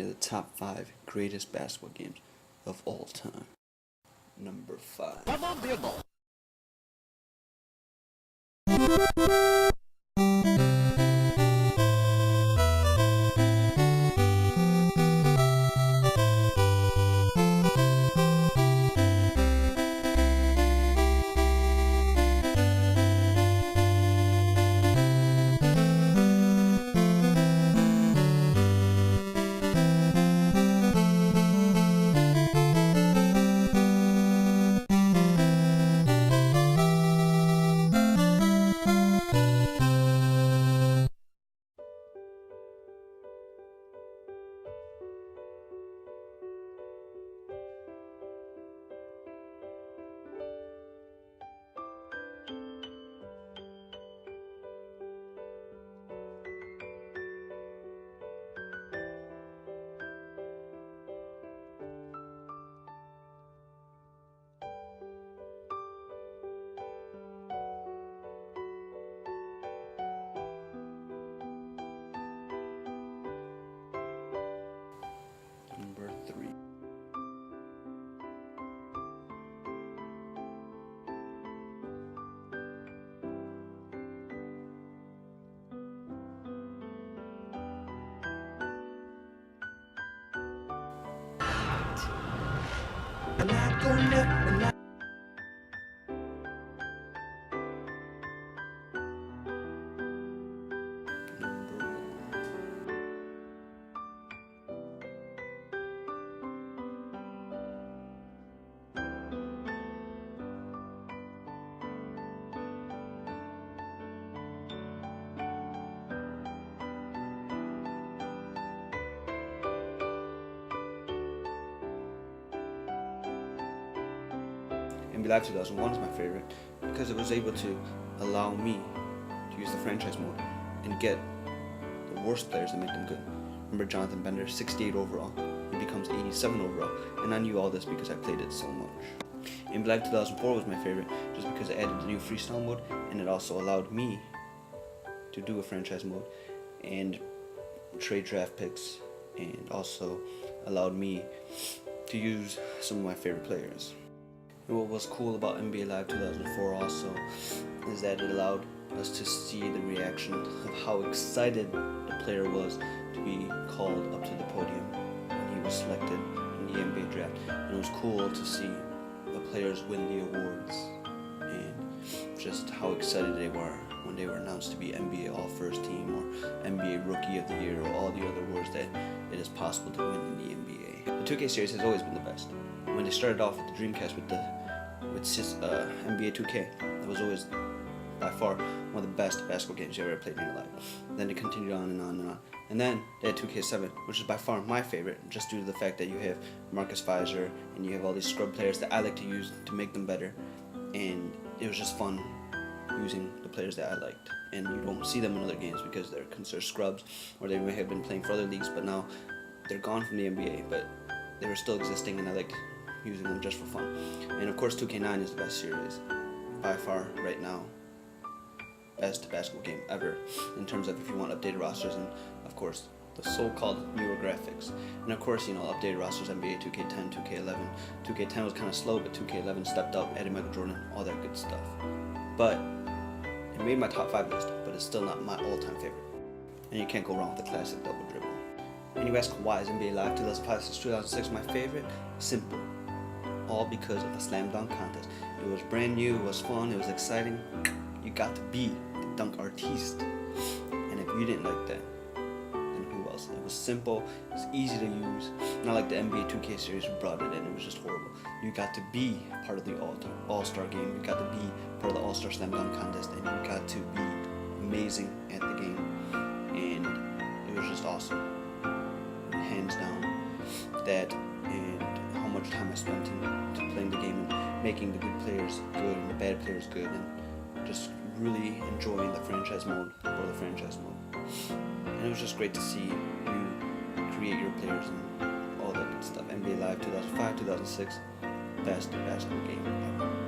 the top 5 greatest basketball games of all time. Number 5. Number 3. Number 1. NBA Live 2001 is my favorite because it was able to allow me to use the franchise mode and get the worst players and make them good. Remember Jonathan Bender, 68 overall. He becomes 87 overall, and I knew all this because I played it so much. NBA Live 2004 was my favorite just because it added the new freestyle mode, and it also allowed me to do a franchise mode and trade draft picks, and also allowed me to use some of my favorite players. And what was cool about NBA Live 2004 also is that it allowed us to see the reaction of how excited the player was to be called up to the podium when he was selected in the NBA draft. And it was cool to see the players win the awards and just how excited they were when they were announced to be NBA All-First Team or NBA Rookie of the Year or all the other awards that it is possible to win in the NBA. The 2K series has always been the best. When they started off with the Dreamcast with NBA 2K, it was always by far one of the best basketball games you ever played in your life. Then they continued on and on and on. And then they had 2K7, which is by far my favorite, just due to the fact that you have Marcus Fizer and you have all these scrub players that I like to use to make them better. And it was just fun using the players that I liked. And you don't see them in other games because they're considered scrubs, or they may have been playing for other leagues, but now they're gone from the NBA, but they were still existing and I liked using them just for fun. And of course 2K9 is the best series by far right now. Best basketball game ever in terms of if you want updated rosters and of course the so-called newer graphics. And of course, updated rosters, NBA 2K10, 2K11. 2K10 was kind of slow, but 2K11 stepped up, added Michael Jordan, all that good stuff. But it made my top 5 list, but it's still not my all-time favorite. And you can't go wrong with the classic double dribble. And you ask why is NBA Live 2005-2006 my favorite? Simple. All because of the slam dunk contest. It was brand new, it was fun, it was exciting. You got to be the dunk artiste. And if you didn't like that, then who else? It was simple, it was easy to use. Not like the NBA 2K series who brought it in, it was just horrible. You got to be part of the All-Star game, you got to be part of the All-Star slam dunk contest, and you got to be amazing at the game. And it was just awesome. Hands down, that and how much time I spent in playing the game and making the good players good and the bad players good, and just really enjoying the franchise mode or the franchise mode. And it was just great to see you create your players and all that good stuff. NBA Live 2005-2006, best basketball game ever.